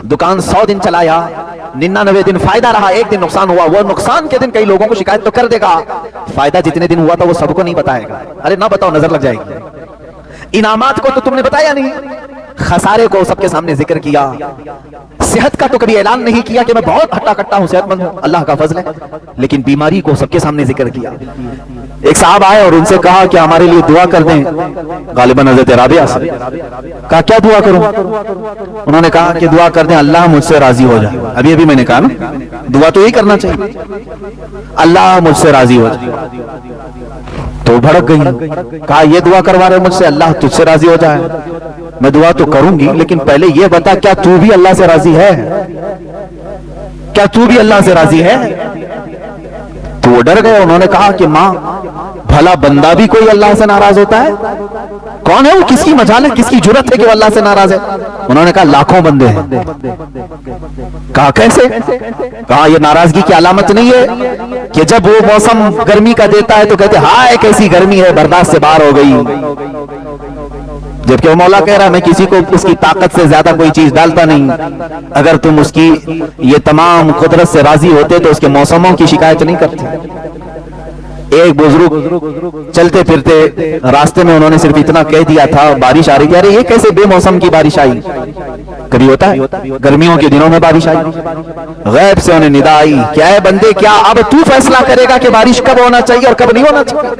दुकान 100 दिन चलाया, 99 दिन फायदा रहा, एक दिन नुकसान हुआ। वो नुकसान के दिन कई लोगों को शिकायत तो कर देगा, फायदा जितने दिन हुआ था वो सबको नहीं बताएगा। अरे ना बताओ, नजर लग जाएगी। इनामात को तो तुमने बताया नहीं, खसारे को सबके सामने जिक्र किया। सेहत का तो कभी ऐलान नहीं किया कि मैं बहुत हट्टा कट्टा हूं, सेहतमंद हूं, अल्लाह का फजल है। लेकिन बीमारी को सबके सामने जिक्र किया। एक साहब आए और उनसे कहा कि हमारे लिए दुआ कर दें, गालिबन हज़रत राबिया से। कहा क्या दुआ करूं? उन्होंने कहा कि दुआ कर दें अल्लाह मुझसे राजी हो जाए। अभी अभी मैंने कहा ना, दुआ तो यही करना चाहिए, अल्लाह मुझसे राजी हो जाए। तो भड़क गई, कहा ये दुआ करवा रहे मुझसे, अल्लाह तुझसे राजी हो जाए? मैं दुआ तो करूंगी, लेकिन पहले ये बता क्या तू भी अल्लाह से राजी है? क्या तू भी अल्लाह से राजी है? तो वो डर गए। उन्होंने कहा कि मां, भला बंदा भी कोई अल्लाह से नाराज होता है? कौन है वो, किसकी मजाल है, किसकी जुर्रत है कि वो अल्लाह से नाराज है? उन्होंने कहा लाखों बंदे हैं। कहा कैसे? कहा ये नाराजगी की अलामत नहीं है कि जब वो मौसम गर्मी का देता है तो कहते हाय कैसी गर्मी है, बर्दाश्त से बाहर हो गई। जबकि वो मौला कह रहा है मैं किसी को उसकी ताकत से ज्यादा कोई चीज डालता नहीं। अगर तुम उसकी ये तमाम कुदरत से राजी होते तो उसके मौसमों की शिकायत नहीं करते। एक बुजुर्ग चलते फिरते रास्ते में उन्होंने सिर्फ इतना कह दिया था, बारिश आ रही थी, अरे ये कैसे बेमौसम की बारिश आई? कभी होता है गर्मियों के दिनों में बारिश आई। गैब से उन्हें निदा आई, क्या है बंदे, क्या अब तू फैसला करेगा कि बारिश कब होना चाहिए और कब नहीं होना चाहिए?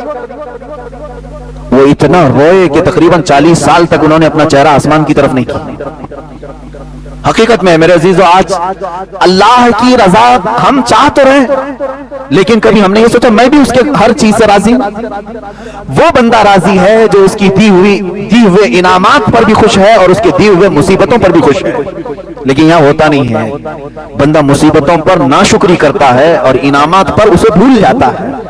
वो इतना रोए कि तकरीबन 40 साल तक उन्होंने अपना चेहरा आसमान की तरफ नहीं किया। हकीकत में मेरे अजीजों, आज अल्लाह की रजा हम चाह तो रहे, लेकिन कभी हमने ये सोचा मैं भी उसके हर चीज से राजी हूं। वो बंदा राजी है जो उसकी दी हुए इनामात पर भी खुश है और उसके दिए हुए मुसीबतों पर भी खुश है। लेकिन यहां होता नहीं है, बंदा मुसीबतों पर नाशुक्री करता है और इनामात पर उसे भूल जाता है।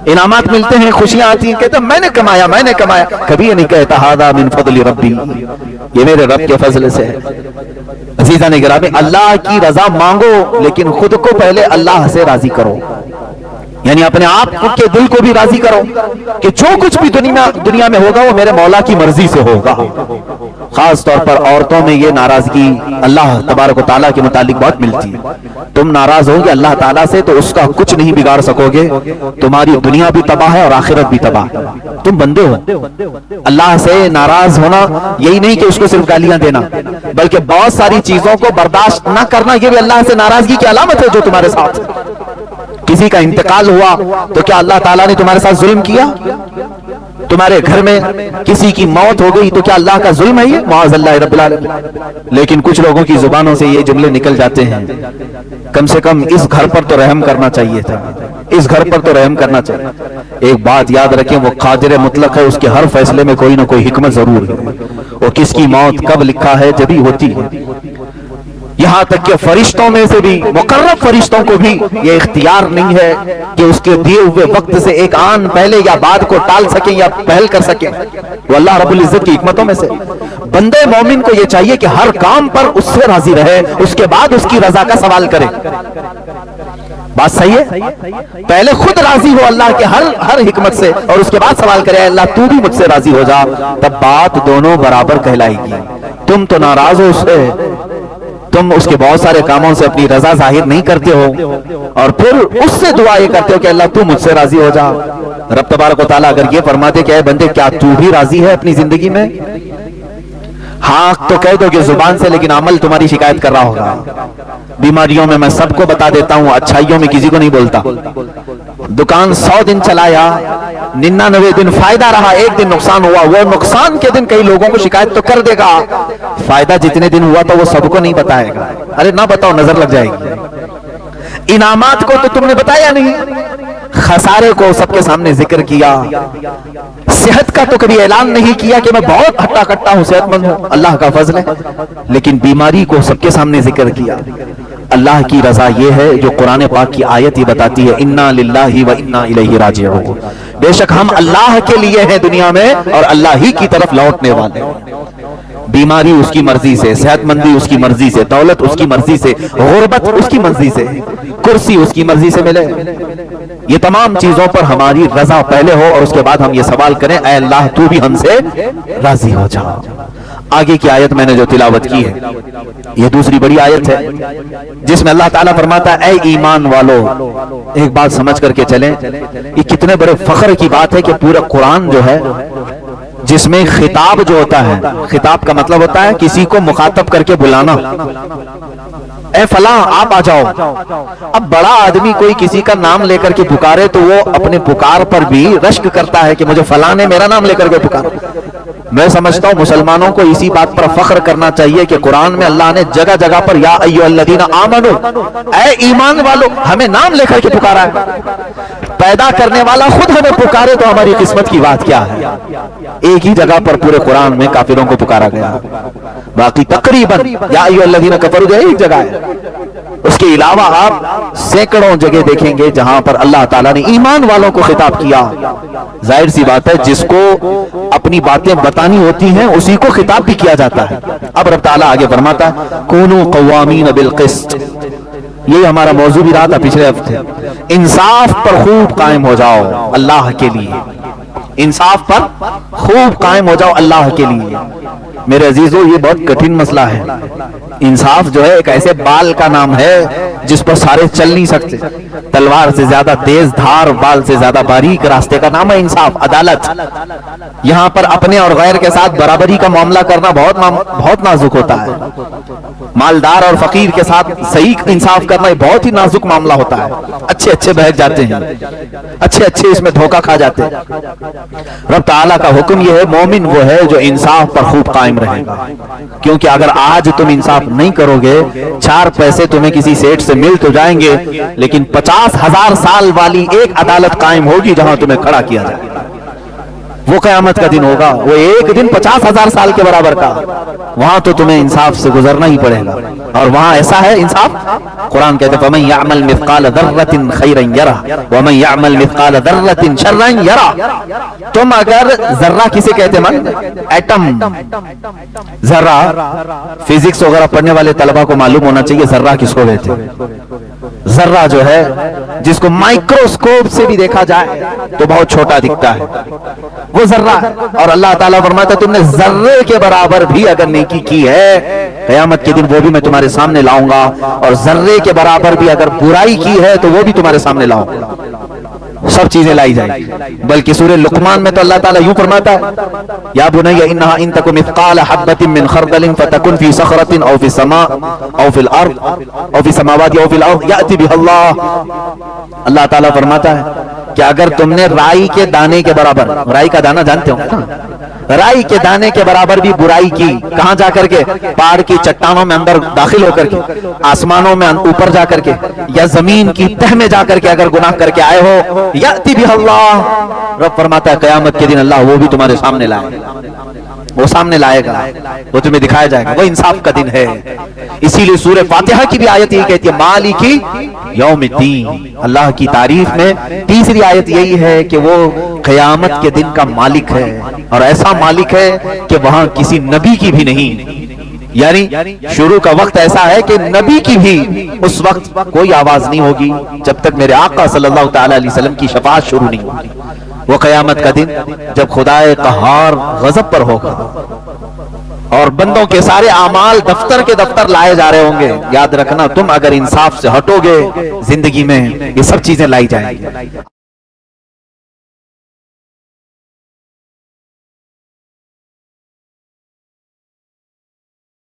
इनामात मिलते हैं, खुशियां आती हैं, कहते मैंने कमाया, मैंने कमाया। कभी ये नहीं कहता हादा मिन फज़ली रब्बी, ये मेरे रब के फजल से है। अजीज़ा ने गिरामी, अल्लाह की रजा मांगो, लेकिन खुद को पहले अल्लाह से राजी करो। यानी अपने आप के दिल को भी राजी करो कि जो कुछ भी दुनिया में होगा वो मेरे मौला की मर्जी से होगा। खास तौर पर औरतों में ये नाराजगी अल्लाह तबारक व तआला के मुतालिक बहुत मिलती है। तुम नाराज होगे अल्लाह ताला से तो उसका कुछ नहीं बिगाड़ सकोगे, तुम्हारी दुनिया भी तबाह है और आखिरत भी तबाह। तुम बंदे हो। अल्लाह से नाराज होना यही नहीं कि उसको सिर्फ गालियां देना, बल्कि बहुत सारी चीजों को बर्दाश्त न करना, ये भी अल्लाह से नाराजगी की अलामत है। जो तुम्हारे साथ किसी का इंतकाल हुआ तो क्या अल्लाह ताला ने तुम्हारे साथ जुल्म किया? तुम्हारे घर में किसी की मौत हो गई तो क्या अल्लाह का जुल्म है ये? मुआज़ल्लाह रब्बिल आलमीन। लेकिन कुछ लोगों की जुबानों से ये जुमले निकल जाते हैं, कम से कम इस घर पर तो रहम करना चाहिए था, इस घर पर तो रहम करना चाहिए। एक बात याद रखें, वो कादिर मुतलक है, उसके हर फैसले में कोई ना कोई हिकमत जरूर है। वो किसकी मौत कब लिखा है जब ही होती है। यहां तक कि फरिश्तों में से भी मुकर्रब फरिश्तों को भी यह इख्तियार नहीं है कि उसके दिए हुए वक्त से एक आन पहले या बाद को टाल सकें या पहल कर सकें। वो अल्लाह रब्बुल इज्जत की हिकमतों में से। बंदे मोमिन को यह चाहिए कि हर काम पर उससे राजी रहे, उसके बाद उसकी रजा का सवाल करे। बात सही है? पहले खुद राजी हो अल्लाह के हर हिकमत से और उसके बाद सवाल करे अल्लाह तू भी मुझसे राजी हो जा, तब बात दोनों बराबर कहलाएगी। तुम तो नाराज हो उससे, तुम उसके बहुत सारे कामों से अपनी रजा जाहिर नहीं करते हो और फिर उससे दुआ ये करते हो कि अल्लाह तू मुझसे राजी हो जा। रब तबारक व तआला अगर ये फरमाते कि ऐ बंदे क्या तू भी राजी है अपनी जिंदगी में? हाँ तो कह दो कि जुबान से, लेकिन अमल तुम्हारी शिकायत कर रहा होगा। बीमारियों में मैं सबको बता देता हूं, अच्छाइयों में किसी को नहीं बोलता। दुकान 100 दिन चलाया, 99 दिन फायदा रहा, एक दिन नुकसान हुआ। वो नुकसान के दिन कई लोगों को शिकायत तो कर देगा, फायदा जितने दिन हुआ था वो सबको नहीं बताएगा। अरे ना बताओ, नजर लग जाएगी। इनामात को तो तुमने बताया नहीं, खसारे को सबके सामने जिक्र किया। सेहत का तो कभी ऐलान नहीं किया कि मैं बहुत हट्टा कट्टा हूं, सेहतमंद हूं, अल्लाह का फजल है। लेकिन बीमारी को सबके सामने जिक्र किया। अल्लाह की रजा ये है जो कुरान पाक की आयत ही बताती है, इन्ना लिल्लाहि व इन्ना इलैहि राजिऊन। बेशक हम अल्लाह के लिए हैं दुनिया में और अल्लाह ही की तरफ लौटने वाले हैं। बीमारी उसकी मर्जी से, सेहतमंदी उसकी मर्जी से, दौलत उसकी मर्जी से, गुर्बत उसकी मर्जी से, कुर्सी उसकी मर्जी से मिले। ये तमाम चीजों पर हमारी रजा पहले हो और उसके बाद हम ये सवाल करें ऐ अल्लाह तू भी हमसे राजी हो जा। آگے کی آیت میں نے جو تلاوت کی ہے یہ دوسری بڑی آیت ہے جس میں اللہ تعالیٰ فرماتا ہے اے ایمان والو، ایک بات سمجھ کر کے چلیں، یہ کتنے بڑے فخر کی بات ہے کہ پورا قرآن جو ہے جس میں خطاب جو ہوتا ہے، خطاب کا مطلب ہوتا ہے کسی کو مخاطب کر کے بلانا، اے فلاں آپ آ جاؤ۔ اب بڑا آدمی کوئی کسی کا نام لے کر کے پکارے تو وہ اپنے پکار پر بھی رشک کرتا ہے کہ مجھے فلاں نے میرا نام لے کر کے پکارا۔ میں سمجھتا ہوں مسلمانوں کو اسی بات پر فخر کرنا چاہیے کہ قرآن میں اللہ نے جگہ جگہ پر یا ایھا الذین آمنو، اے ایمان والو، ہمیں نام لے کر کے پکارا ہے۔ پیدا کرنے والا خود ہمیں پکارے تو ہماری قسمت کی بات کیا ہے؟ ایک ہی جگہ پر پورے قرآن میں کافروں کو پکارا گیا، باقی تقریباً یا ایھا الذین کفروا جو ایک جگہ ہے، اس کے علاوہ آپ سینکڑوں جگہ دیکھیں گے جہاں پر اللہ تعالیٰ نے ایمان والوں کو خطاب کیا۔ ظاہر سی بات ہے جس کو اپنی باتیں بتانی ہوتی ہیں اسی کو خطاب بھی کیا جاتا ہے۔ اب رب تعالیٰ آگے فرماتا ہے کونوا قوامین بالقسط، یہ ہمارا موضوع بھی رہا تھا پچھلے ہفتے، انصاف پر خوب قائم ہو جاؤ اللہ کے لیے، انصاف پر خوب قائم ہو جاؤ اللہ کے لیے۔ میرے عزیزو یہ بہت کٹھن مسئلہ ہے۔ انصاف جو ہے ایک ایسے بال کا نام ہے جس پر سارے چل نہیں سکتے، تلوار سے زیادہ تیز دھار، بال سے زیادہ باریک راستے کا نام ہے انصاف، عدالت۔ یہاں پر اپنے اور غیر کے ساتھ برابری کا معاملہ کرنا بہت نازک ہوتا ہے، مالدار اور فقیر کے ساتھ صحیح انصاف کرنا بہت ہی نازک معاملہ ہوتا ہے، اچھے اچھے بہک جاتے ہیں، اچھے اچھے اس میں دھوکہ کھا جاتے ہیں۔ رب تعالیٰ کا حکم یہ ہے مومن وہ ہے جو انصاف پر خوب قائم رہے گا، کیونکہ اگر آج تم انصاف نہیں کرو گے، 4 پیسے تمہیں کسی سیٹ سے مل تو جائیں گے لیکن 50,000 سال والی ایک عدالت قائم ہوگی جہاں تمہیں کھڑا کیا جائے گا۔ وہ قیامت کا دن ہوگا، وہ ایک دن 50,000 سال کے برابر کا، وہاں تو تمہیں انصاف سے گزرنا ہی پڑے گا، اور وہاں ایسا ہے انصاف، قرآن کہتے ہیں فَمَن يَعْمَلْ مِثْقَالَ ذَرَّةٍ خَيْرًا يَرَهُ وَمَن يَعْمَلْ مِثْقَالَ ذَرَّةٍ شَرًّا يَرَهُ۔ تم اگر ذرہ کسے کہتے ہیں؟ ایٹم، ذرہ، فزکس وغیرہ پڑھنے والے طلبہ کو معلوم ہونا چاہیے ذرہ کس کو کہتے ہیں۔ ذرہ جو ہے جس کو مائکروسکوپ سے بھی دیکھا جائے تو بہت چھوٹا دکھتا ہے، وہ ذرہ ہے، اور اللہ تعالیٰ فرماتا ہے تم نے ذرے کے برابر بھی اگر نیکی کی ہے قیامت کے دن وہ بھی میں تمہارے سامنے لاؤں گا، اور ذرے کے برابر بھی اگر برائی کی ہے تو وہ بھی تمہارے سامنے لاؤں گا، سب چیزیں لائی جائیں گی۔ بلکہ سورہ لقمان میں تو اللہ تعالیٰ یوں فرماتا ہے یا بنی انہا ان تک مثقال حبۃ من خردل فتکن فی صخرۃ او فی السماء او فی الارض او فی السماوات او فی الارض یأتی بها اللہ۔ اللہ تعالیٰ فرماتا ہے کہ اگر تم نے رائی کے دانے کے برابر، رائی کا دانہ جانتے ہو نا، رائی کے دانے کے برابر بھی برائی کی، کہاں جا کر کے؟ پہاڑ کی چٹانوں میں اندر داخل ہو کر کے، آسمانوں میں اوپر جا کر کے، یا زمین کی تہ میں جا کر کے اگر گناہ کر کے آئے ہو، یأتی بہ اللہ، رب فرماتا ہے قیامت کے دن اللہ وہ بھی تمہارے سامنے لائے گا، وہ سامنے لائے گا، وہ تمہیں دکھایا جائے گا، وہ انصاف کا دن ہے۔ اسی لیے سورہ فاتحہ کی بھی آیت یہ کہتی ہے مالکی یوم الدین، اللہ کی تعریف میں تیسری آیت یہی ہے کہ وہ قیامت کے دن کا مالک ہے، اور ایسا مالک ہے کہ وہاں کسی نبی کی بھی نہیں، یعنی شروع کا وقت ایسا ہے کہ نبی کی بھی اس وقت کوئی آواز نہیں ہوگی جب تک میرے آقا صلی اللہ تعالی علیہ وسلم کی شفاعت شروع نہیں ہوگی۔ وہ قیامت کا دن جب خدائے قہار غضب پر ہوگا اور بندوں کے سارے اعمال دفتر کے دفتر لائے جا رہے ہوں گے، یاد رکھنا تم اگر انصاف سے ہٹو گے زندگی میں یہ سب چیزیں لائی جائیں گی۔